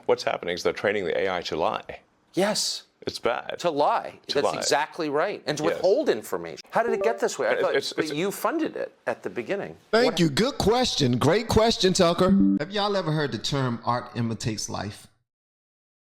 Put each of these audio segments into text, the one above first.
what's happening is they're training the AI to lie. Yes. It's bad. To lie. That's exactly right. And to withhold information. How did it get this way? I thought you funded it at the beginning. Thank you. Good question. Great question, Tucker. Have y'all ever heard the term art imitates life?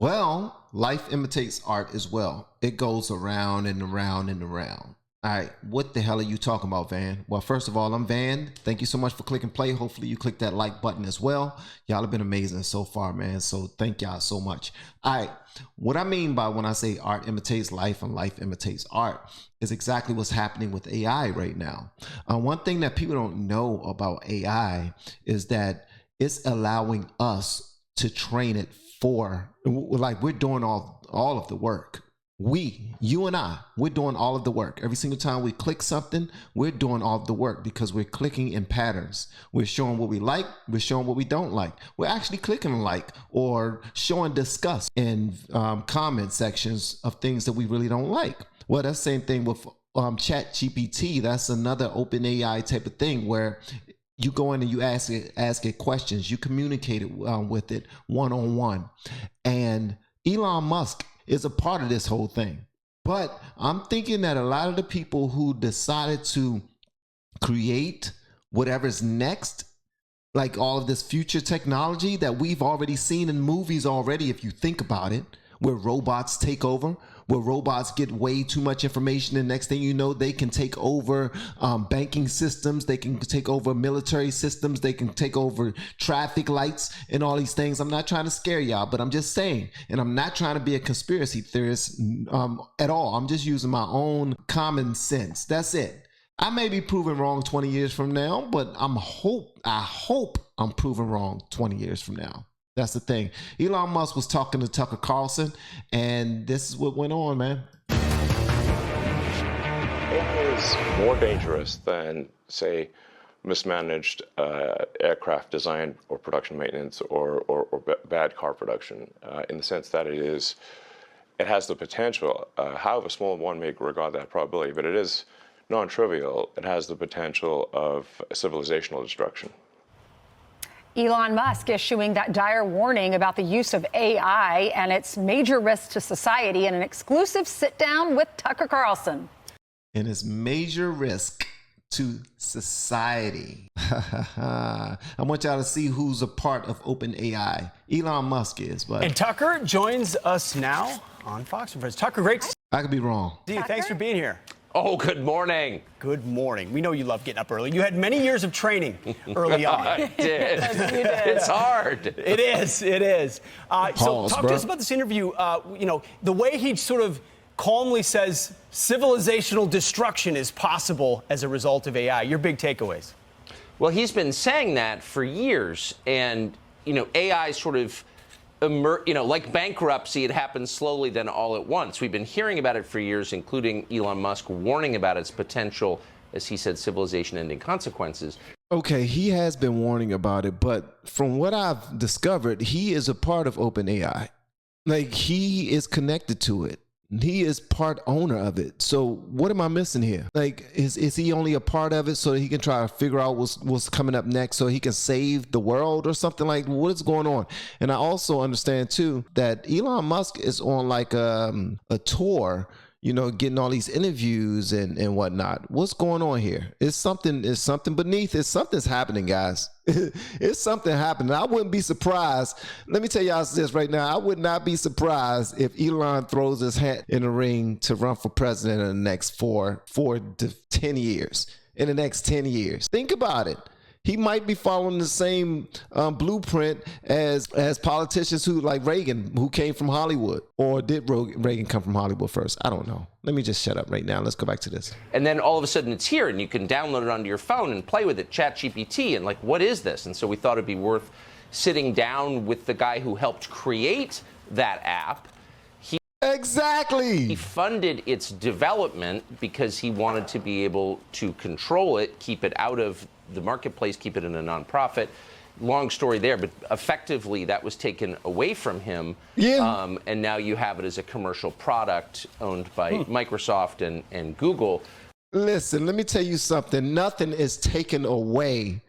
Well, life imitates art as well. It goes around and around and around. All right, what the hell are you talking about, Van? Well, first of all, I'm Van. Thank you so much for clicking play. Hopefully you click that like button as well. Y'all have been amazing so far, man. So thank y'all so much. All right, what I mean by when I say art imitates life and life imitates art is exactly what's happening with AI right now. One thing that people don't know about AI is that it's allowing us to train it for, like, we're doing all of the work. You and I, we're doing all of the work. Every single time we click something, we're doing all of the work because we're clicking in patterns. We're showing what we like. We're showing what we don't like. We're actually clicking like or showing disgust in comment sections of things that we really don't like. Well, that's the same thing with ChatGPT. That's another open AI type of thing where you go in and you ask it questions. You communicate with it one-on-one. And Elon Musk is a part of this whole thing. But I'm thinking that a lot of the people who decided to create whatever's next, like all of this future technology that we've already seen in movies already, if you think about it, where robots take over, where robots get way too much information, and next thing you know, they can take over banking systems, they can take over military systems, they can take over traffic lights and all these things. I'm not trying to scare y'all, but I'm just saying, and I'm not trying to be a conspiracy theorist at all. I'm just using my own common sense. That's it. I may be proven wrong 20 years from now, but I hope I'm proven wrong 20 years from now. That's the thing. Elon Musk was talking to Tucker Carlson, and this is what went on, man. AI is more dangerous than, say, mismanaged aircraft design or production maintenance or bad car production, in the sense that it has the potential, however small one may regard that probability, but it is non-trivial. It has the potential of civilizational destruction. Elon Musk issuing that dire warning about the use of AI and its major risks to society in an exclusive sit-down with Tucker Carlson. And its major risk to society. I want y'all to see who's a part of OpenAI. Elon Musk is, but... And Tucker joins us now on Fox & Friends. Tucker, great to see I could be wrong. you. Thanks for being here. Oh, good morning. Good morning. We know you love getting up early. You had many years of training early on. I did. It's hard. It is. It is. So talk to us about this interview. You know, the way he sort of calmly says civilizational destruction is possible as a result of AI. Your big takeaways. Well, he's been saying that for years. And, you know, AI sort of, like bankruptcy, it happens slowly, then all at once. We've been hearing about it for years, including Elon Musk warning about its potential, as he said, civilization-ending consequences. Okay, he has been warning about it, but from what I've discovered, he is a part of OpenAI. Like, he is connected to it. He is part owner of it. So what am I missing here? Like, is he only a part of it so that he can try to figure out what's coming up next so he can save the world or something? Like, what is going on? And I also understand too that Elon Musk is on like a tour, you know, getting all these interviews and whatnot. What's going on here? It's something beneath it. Something's happening, guys. It's something happening. I wouldn't be surprised. Let me tell y'all this right now. I would not be surprised if Elon throws his hat in the ring to run for president in the next 4 to 10 years. In the next 10 years. Think about it. He might be following the same blueprint as politicians who, like Reagan, who came from Hollywood. Or did Reagan come from Hollywood first? I don't know. Let me just shut up right now. Let's go back to this. And then all of a sudden it's here, and you can download it onto your phone and play with it, ChatGPT, and like, what is this? And so we thought it'd be worth sitting down with the guy who helped create that app. Exactly. He funded its development because he wanted to be able to control it, keep it out of the marketplace, keep it in a nonprofit. Long story there, but effectively that was taken away from him. Yeah. And now you have it as a commercial product owned by Microsoft and Google. Listen, let me tell you something. Nothing is taken away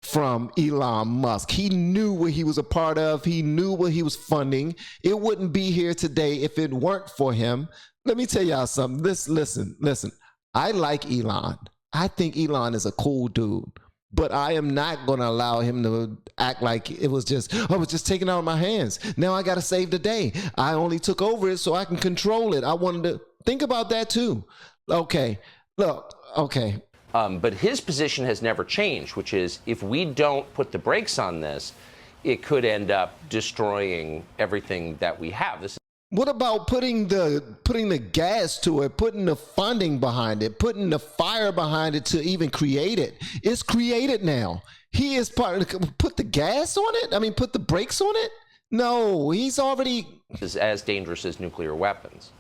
from Elon Musk. He knew what he was a part of. He knew what he was funding. It wouldn't be here today if it weren't for him. Let me tell y'all something. Listen. I like Elon. I think Elon is a cool dude. But I am not going to allow him to act like I was just taking it out of my hands. Now I got to save the day. I only took over it so I can control it. I wanted to think about that too. Okay, look, okay. But his position has never changed, which is if we don't put the brakes on this, it could end up destroying everything that we have. What about putting the gas to it, putting the funding behind it, putting the fire behind it to even create it? It's created now. He is part of the, put the gas on it? I mean, put the brakes on it? No, he's already... Is as dangerous as nuclear weapons.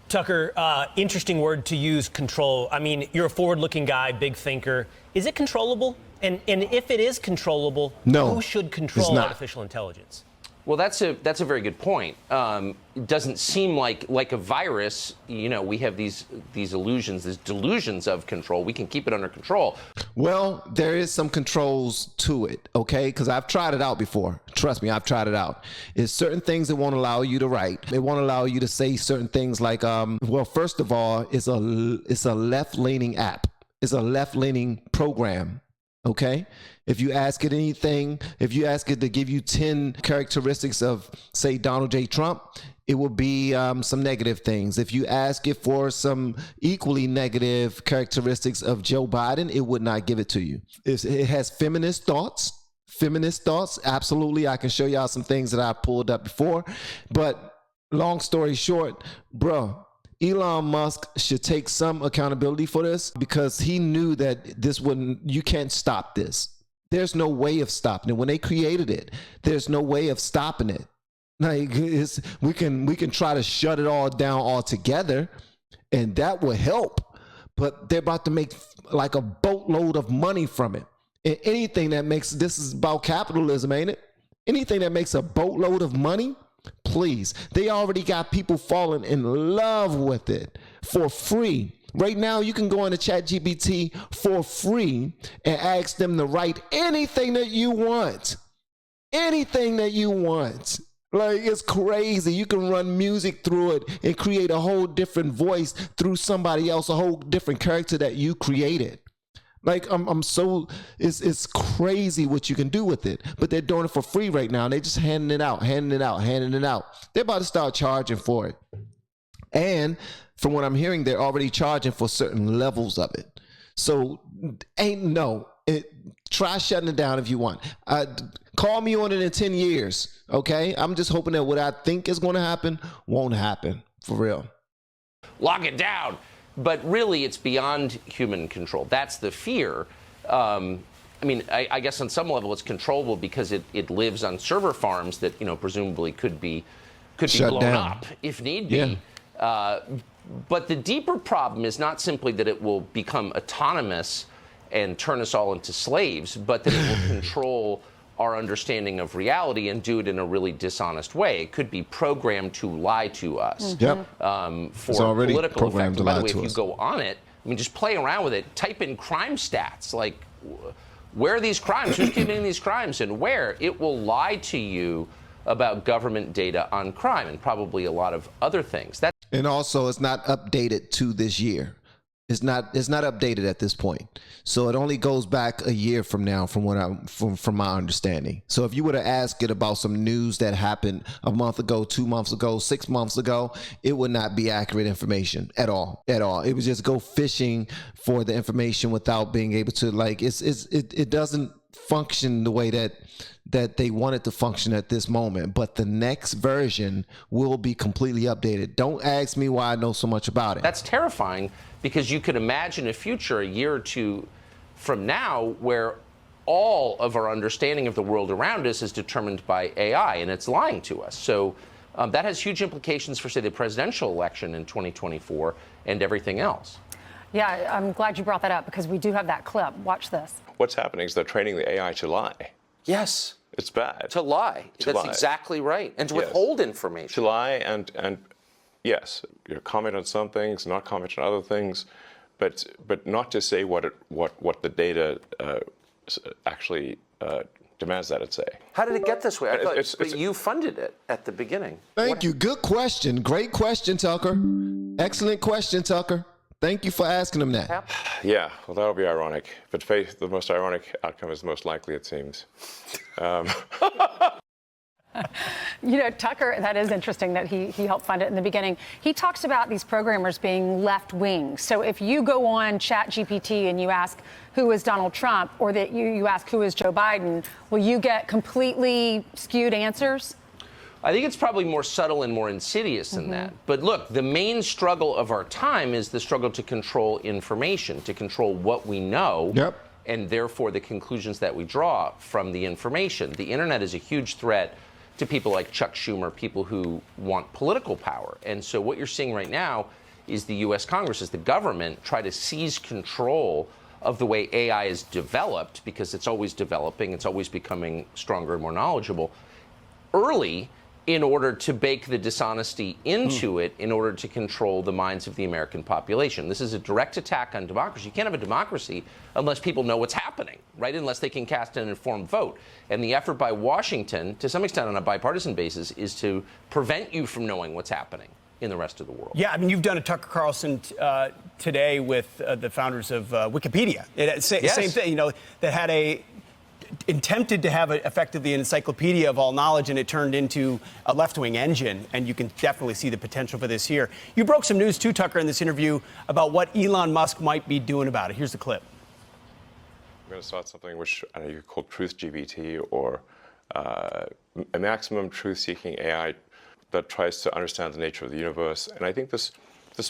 Tucker, interesting word to use, control. I mean, you're a forward-looking guy, big thinker. Is it controllable? And if it is controllable, no, who should control artificial intelligence? Well, that's a very good point. It doesn't seem like a virus. You know, we have these illusions, these delusions of control. We can keep it under control. Well, there is some controls to it, okay? Because I've tried it out before. Trust me, I've tried it out. It's certain things that won't allow you to write. It won't allow you to say certain things like, well, first of all, it's a left-leaning app. It's a left-leaning program. Okay, if you ask it anything, if you ask it to give you 10 characteristics of, say, Donald J. Trump, it will be some negative things. If you ask it for some equally negative characteristics of Joe Biden, it would not give it to you. It has feminist thoughts, absolutely. I can show y'all some things that I pulled up before. But long story short, bro, Elon Musk should take some accountability for this because he knew that you can't stop this. There's no way of stopping it. When they created it, there's no way of stopping it. Like we can try to shut it all down altogether, and that will help. But they're about to make like a boatload of money from it. And anything that makes, this is about capitalism, ain't it? Anything that makes a boatload of money, please. They already got people falling in love with it for free. Right now, you can go into ChatGPT for free and ask them to write anything that you want. Anything that you want. Like, it's crazy. You can run music through it and create a whole different voice through somebody else, a whole different character that you created. Like, it's crazy what you can do with it. But they're doing it for free right now. They're just handing it out. They're about to start charging for it. And from what I'm hearing, they're already charging for certain levels of it. So try shutting it down if you want. Call me on it in 10 years, okay? I'm just hoping that what I think is going to happen won't happen, for real. Lock it down. But really, it's beyond human control. That's the fear. I mean, I guess on some level it's controllable because it lives on server farms that, presumably could be blown up if need be. Yeah. But the deeper problem is not simply that it will become autonomous and turn us all into slaves, but that it will control our understanding of reality and do it in a really dishonest way. It could be programmed to lie to us for political effect. By the way, if you go on it, I mean, just play around with it. Type in crime stats, like where are these crimes? Who's committing these crimes and where? It will lie to you about government data on crime and probably a lot of other things. And also, it's not updated to this year. It's not updated at this point. So it only goes back a year from now from my understanding. So if you were to ask it about some news that happened a month ago, 2 months ago, 6 months ago, it would not be accurate information at all. It would just go fishing for the information without being able to, like, it doesn't function the way that they want it to function at this moment. But the next version will be completely updated. Don't ask me why I know so much about it. That's terrifying because you could imagine a future a year or two from now where all of our understanding of the world around us is determined by AI and it's lying to us. So that has huge implications for, say, the presidential election in 2024 and everything else. Yeah, I'm glad you brought that up because we do have that clip. Watch this. What's happening is they're training the AI to lie. Yes. It's bad. To lie. That's exactly right. And to withhold information. To lie and yes, comment on some things, not comment on other things, but not to say what the data actually demands that it say. How did it get this way? I thought It's- you funded it at the beginning. Thank you. Good question. Great question, Tucker. Excellent question, Tucker. Thank you for asking him that. Yeah, well, that'll be ironic. But faith, the most ironic outcome is the most likely, it seems. You know, Tucker, that is interesting that he helped fund it in the beginning. He talks about these programmers being left wing. So if you go on ChatGPT and you ask who is Donald Trump, or that you ask who is Joe Biden, will you get completely skewed answers? I think it's probably more subtle and more insidious than that. But look, the main struggle of our time is the struggle to control information, to control what we know. Yep. And therefore the conclusions that we draw from the information. The internet is a huge threat to people like Chuck Schumer, people who want political power. And so what you're seeing right now is the U.S. Congress, is the government, try to seize control of the way AI is developed, because it's always developing, it's always becoming stronger and more knowledgeable, early, in order to bake the dishonesty into it, in order to control the minds of the American population. This is a direct attack on democracy. You can't have a democracy unless people know what's happening, right? Unless they can cast an informed vote. And the effort by Washington, to some extent on a bipartisan basis, is to prevent you from knowing what's happening in the rest of the world. Yeah, I mean, you've done a Tucker Carlson today with the founders of Wikipedia. Same thing, you know, that had attempted to have effectively an encyclopedia of all knowledge, and it turned into a left-wing engine, and you can definitely see the potential for this here. You broke some news, too, Tucker, in this interview about what Elon Musk might be doing about it. Here's the clip. I'm going to start something which I know you could call truth GPT, or a maximum truth-seeking AI that tries to understand the nature of the universe. And I think this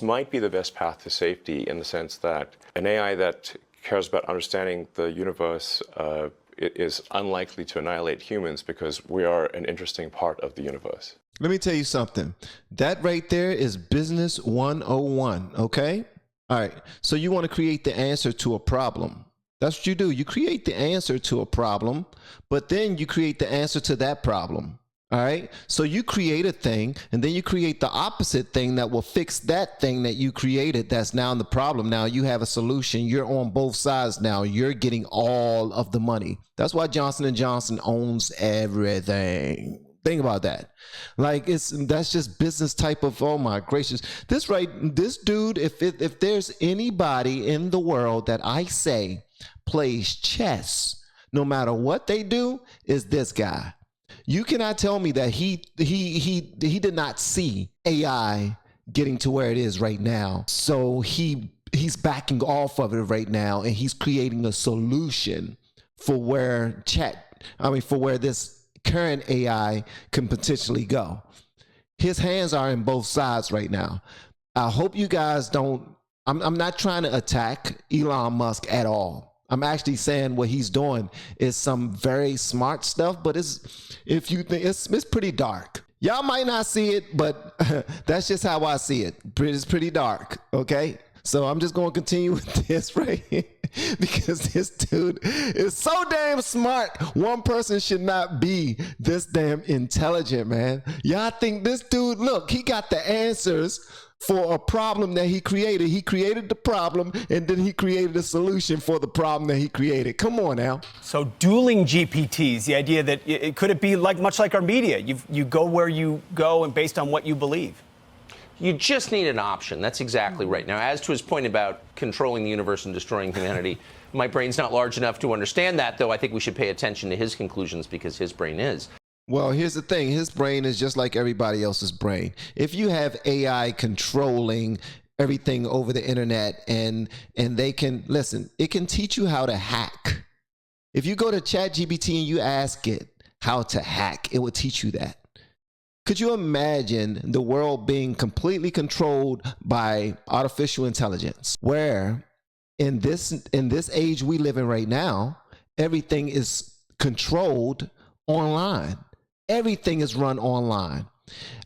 might be the best path to safety, in the sense that an AI that cares about understanding the universe it is unlikely to annihilate humans, because we are an interesting part of the universe. Let me tell you something. That right there is business 101, okay? All right. So you want to create the answer to a problem. That's what you do. You create the answer to a problem, but then you create the answer to that problem. All right. So you create a thing, and then you create the opposite thing that will fix that thing that you created. That's now the problem. Now you have a solution. You're on both sides now. You're getting all of the money. That's why Johnson & Johnson owns everything. Think about that. Like, that's just business type of, oh my gracious. This dude, if there's anybody in the world that I say plays chess, no matter what they do, is this guy. You cannot tell me that he did not see AI getting to where it is right now. So he's backing off of it right now, and he's creating a solution for where this current AI can potentially go. His hands are in both sides right now. I hope you guys don't. I'm not trying to attack Elon Musk at all. I'm actually saying what he's doing is some very smart stuff, but it's pretty dark. Y'all might not see it, but that's just how I see it. It's pretty dark, okay? So I'm just going to continue with this right here, because this dude is so damn smart. One person should not be this damn intelligent, man. Y'all think this dude, look, he got the answers for a problem that he created. He created the problem, and then he created a solution for the problem that he created. Come on now. So dueling GPTs, the idea that could it be much like our media? You go where you go, and based on what you believe. You just need an option. That's exactly right. Now, as to his point about controlling the universe and destroying humanity, my brain's not large enough to understand that, though I think we should pay attention to his conclusions, because his brain is. Well, here's the thing. His brain is just like everybody else's brain. If you have AI controlling everything over the internet, and they can, listen, it can teach you how to hack. If you go to ChatGPT and you ask it how to hack, it will teach you that. Could you imagine the world being completely controlled by artificial intelligence, where in this age we live in right now, everything is controlled online. Everything is run online.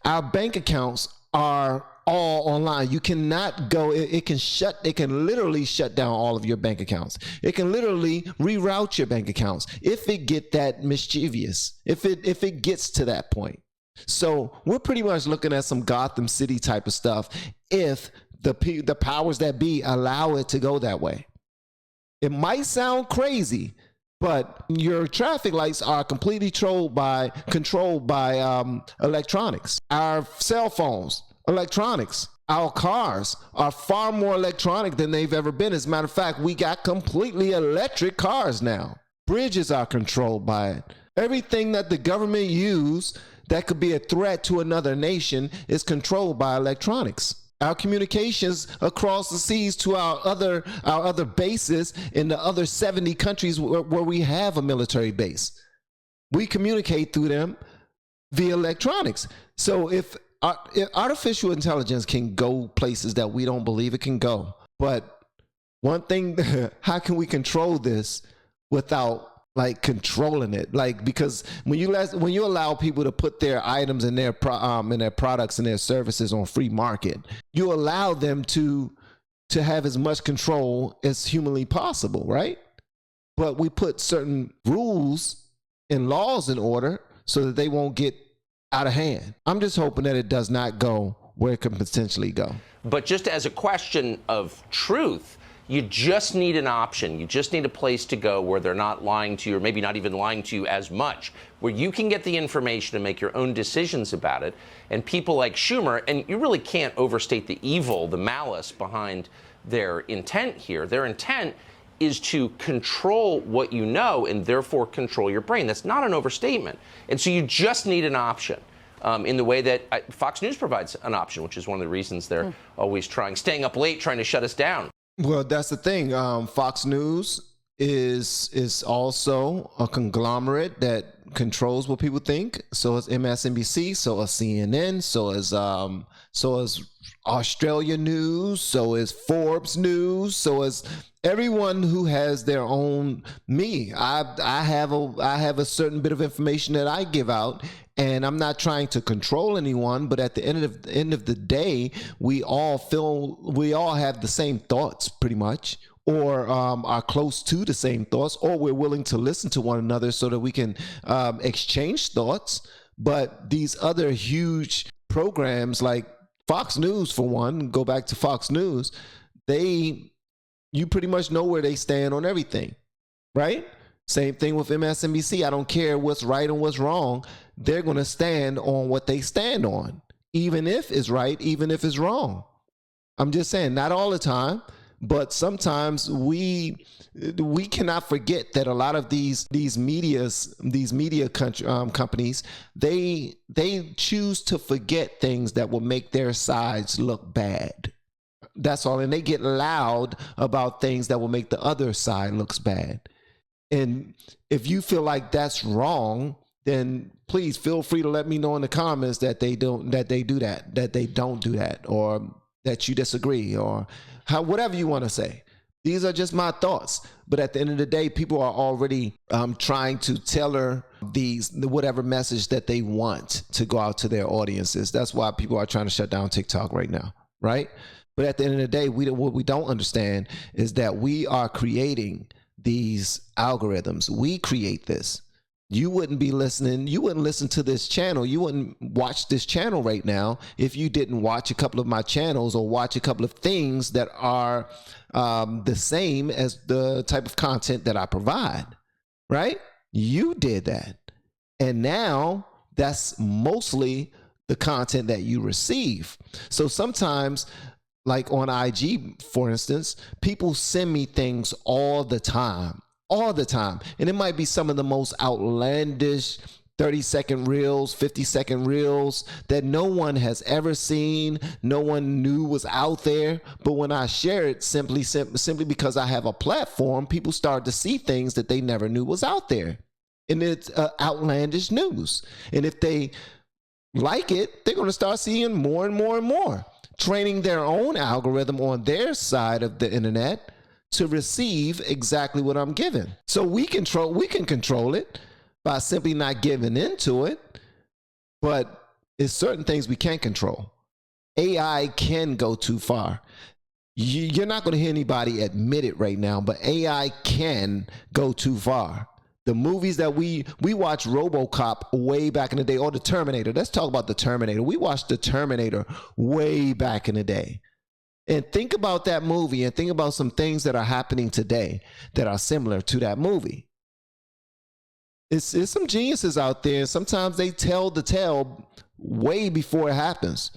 Our bank accounts are all online. You cannot go, it can literally shut down all of your bank accounts. It can literally reroute your bank accounts if it get that mischievous, if it gets to that point. So we're pretty much looking at some Gotham City type of stuff if the powers that be allow it to go that way. It might sound crazy, But your traffic lights are completely controlled by electronics. Our cell phones, electronics. Our cars are far more electronic than they've ever been. As a matter of fact, we got completely electric cars now. Bridges are controlled by it. Everything that the government use that could be a threat to another nation is controlled by electronics. Our communications across the seas to our other bases in the other 70 countries where we have a military base. We communicate through them via electronics. So if artificial intelligence can go places that we don't believe it can go, but one thing, how can we control this without like controlling it? Like, because when you allow people to put their items and their products and their services on free market, you allow them to have as much control as humanly possible, right? But we put certain rules and laws in order so that they won't get out of hand. I'm just hoping that it does not go where it can potentially go. But just as a question of truth, you just need an option. You just need a place to go where they're not lying to you, or maybe not even lying to you as much, where you can get the information and make your own decisions about it. And people like Schumer, and you really can't overstate the evil, the malice behind their intent here. Their intent is to control what you know and therefore control your brain. That's not an overstatement. And so you just need an option in the way that Fox News provides an option, which is one of the reasons they're always staying up late, trying to shut us down. Well, that's the thing. Fox News is also a conglomerate that controls what people think. So is MSNBC, so is CNN, so is Australia News, so is Forbes News, so is everyone who has their own me. I have a certain bit of information that I give out, and I'm not trying to control anyone, but at the end of the day, we all have the same thoughts pretty much, or are close to the same thoughts, or we're willing to listen to one another so that we can exchange thoughts. But these other huge programs like Fox News, for one, go back to Fox News, you pretty much know where they stand on everything, right? Same thing with MSNBC. I don't care what's right and what's wrong. They're going to stand on what they stand on, even if it's right, even if it's wrong. I'm just saying, not all the time, but sometimes we cannot forget that a lot of these media companies, they choose to forget things that will make their sides look bad. That's all. And they get loud about things that will make the other side looks bad. And if you feel like that's wrong, then please feel free to let me know in the comments that they don't do that, or that you disagree, or whatever you want to say. These are just my thoughts. But at the end of the day, people are already trying to tailor whatever message that they want to go out to their audiences. That's why people are trying to shut down TikTok right now, right? But at the end of the day, what we don't understand is that we are creating these algorithms. We create this. You wouldn't listen to this channel. You wouldn't watch this channel right now if you didn't watch a couple of my channels or watch a couple of things that are the same as the type of content that I provide, right? You did that. And now that's mostly the content that you receive. So sometimes, like on IG, for instance, people send me things all the time. And it might be some of the most outlandish 30-second reels, 50-second reels that no one has ever seen, no one knew was out there. But when I share it, simply because I have a platform, people start to see things that they never knew was out there. And it's outlandish news. And if they like it, they're going to start seeing more and more and more, training their own algorithm on their side of the internet to receive exactly what I'm giving. So we can control it by simply not giving into it, but it's certain things we can't control. AI can go too far. You're not going to hear anybody admit it right now, but AI can go too far. The movies that we watched, RoboCop way back in the day, or the Terminator. Let's talk about the Terminator. We watched the Terminator way back in the day. And think about that movie and think about some things that are happening today that are similar to that movie. it's some geniuses out there. Sometimes they tell the tale way before it happens.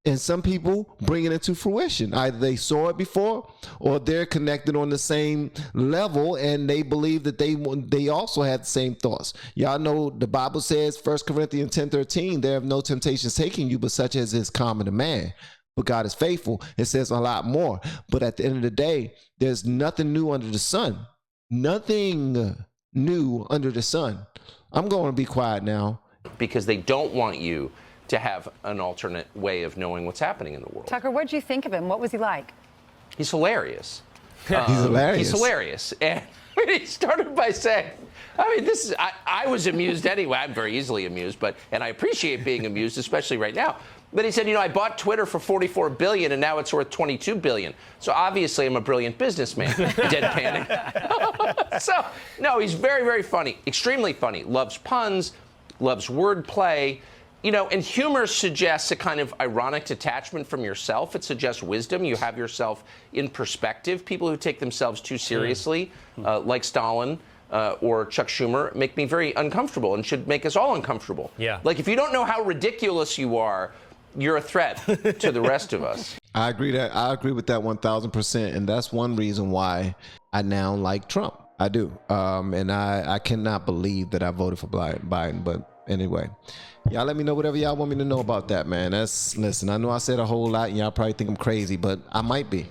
And some people bring it into fruition. Either they saw it before, or they're connected on the same level, and they believe that they also had the same thoughts. Y'all know the Bible says, 1 Corinthians 10:13, there have no temptations taking you, but such as is common to man. But God is faithful. It says a lot more. But at the end of the day, there's nothing new under the sun. Nothing new under the sun. I'm going to be quiet now. Because they don't want you to have an alternate way of knowing what's happening in the world. Tucker, what did you think of him? What was he like? He's hilarious. He's hilarious. He's hilarious. And he started by saying, I mean, I was amused anyway. I'm very easily amused, and I appreciate being amused, especially right now. But he said, I bought Twitter for $44 billion, and now it's worth $22 billion. So obviously I'm a brilliant businessman. Deadpanning. So, no, he's very, very funny. Extremely funny. Loves puns, loves wordplay. And humor suggests a kind of ironic detachment from yourself. It suggests wisdom. You have yourself in perspective. People who take themselves too seriously, like Stalin or Chuck Schumer, make me very uncomfortable and should make us all uncomfortable. Yeah. Like, if you don't know how ridiculous you are, you're a threat to the rest of us. I agree with that 1,000%. And that's one reason why I now like Trump. I do. And I cannot believe that I voted for Biden. But anyway, y'all let me know whatever y'all want me to know about that, man. Listen, I know I said a whole lot and y'all probably think I'm crazy, but I might be.